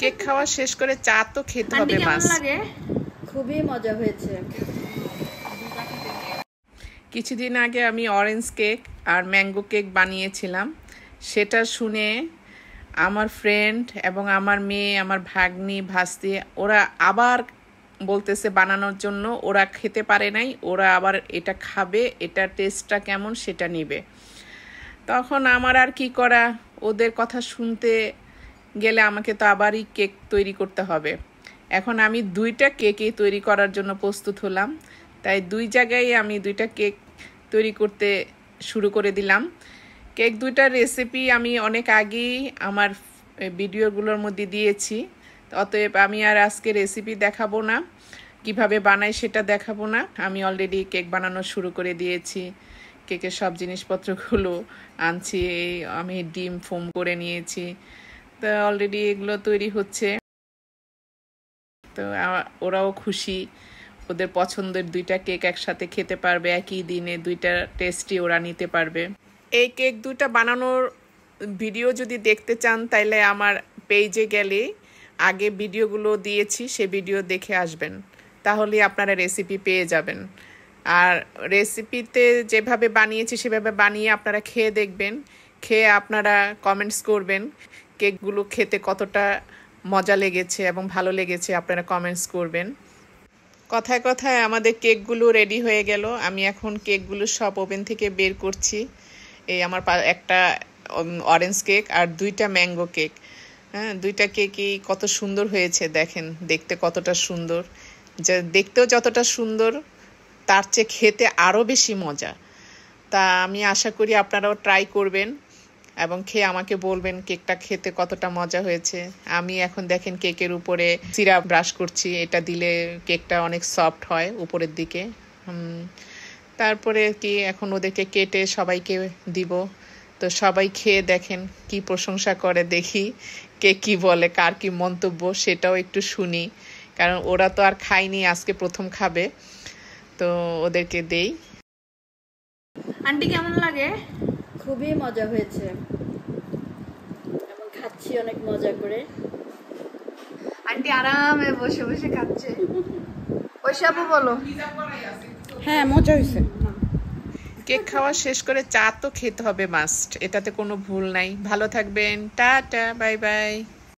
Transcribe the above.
Cake খাওয়া শেষ করে চা তো খেতে হবে মাস। খুবই মজা হয়েছে। কিছুদিন আগে আমি অরেঞ্জ কেক আর ম্যাঙ্গো কেক বানিয়েছিলাম, সেটা শুনে আমার ফ্রেন্ড এবং আমার মেয়ে, আমার ভাগ্নি, ভাস্তি, ওরা আবার বলতেছে বানানোর জন্য। ওরা খেতে পারে নাই, ওরা আবার এটা খাবে, এটা টেস্টটা কেমন সেটা নিবে। তখন আমার আর কি করা, ওদের কথা শুনতে গেলে আমাকে তো আবারই কেক তৈরি করতে হবে। এখন আমি 2টা কেকই তৈরি করার জন্য প্রস্তুত হলাম, তাই 2 জায়গায় আমি 2টা কেক তৈরি করতে শুরু করে দিলাম। কেক 2টার রেসিপি আমি অনেক আগেই আমার ভিডিওগুলোর মধ্যে দিয়েছি, অতএব আমি আর আজকে রেসিপি দেখাবো না, কিভাবে বানাই সেটা দেখাবো না। আমি অলরেডি কেক বানানো শুরু করে দিয়েছি। কেকের সব জিনিসপত্রগুলো আনছি, আমি ডিম ফোম করে নিয়েছি, তো অলরেডি এগুলো তৈরি হচ্ছে। তো ওরাও খুশি, ওদের পছন্দের 2টা কেক একসাথে খেতে পারবে একই দিনে, 2টা টেস্টই ওরা নিতে পারবে। এই কেক 2টা বানানোর ভিডিও যদি দেখতে চান তাইলে আমার পেজে গেলে আগে ভিডিওগুলো দিয়েছি, সে ভিডিও দেখে আসবেন, তাহলে আপনারা রেসিপি পেয়ে যাবেন। আর রেসিপিতে যেভাবে বানিয়েছি সেভাবে বানিয়ে আপনারা খেয়ে দেখবেন, খেয়ে আপনারা কমেন্টস করবেন কেকগুলো খেতে কতটা মজা লেগেছে এবং ভালো লেগেছে, আপনারা কমেন্টস করবেন। কথায় কথায় আমাদের কেকগুলো রেডি হয়ে গেল। আমি এখন কেকগুলো সব ওভেন থেকে বের করছি। এই আমার একটা অরেঞ্জ কেক আর 2টা ম্যাঙ্গো কেক। হ্যাঁ, 2টা কেকই কত সুন্দর হয়েছে, দেখেন দেখতে কতটা সুন্দর। যা দেখতেও যতটা সুন্দর, তার চেয়ে খেতে আরও বেশি মজা। তা আমি আশা করি আপনারাও ট্রাই করবেন এবং খেয়ে আমাকে বলবেন কেকটা খেতে কতটা মজা হয়েছে। আমি এখন দেখেন কেকের উপরে সিরাপ ব্রাশ করছি, এটা দিলে কেকটা অনেক সফট হয় উপরের দিকে। তারপরে কি এখন ওদেরকে কেটে সবাইকে দিব। তো সবাই খেয়ে দেখেন কি প্রশংসা করে, দেখি কে কি বলে, কার কি মন্তব্য সেটাও একটু শুনি, কারণ ওরা তো আর খায়নি, আজকে প্রথম খাবে, তো ওদেরকে দেই। আন্টি কেমন লাগে? খুবই মজা হয়েছে এবং খাচ্ছি অনেক মজা করে। আন্টি আরামে বসে বসে খাচ্ছে। ঐশাবু বলো। হ্যাঁ, মজা হয়েছে। কেক খাওয়া শেষ করে চা তো খেতে হবে মাস্ট, এটাতে কোনো ভুল নাই। ভালো থাকবেন, টাটা, বাই বাই।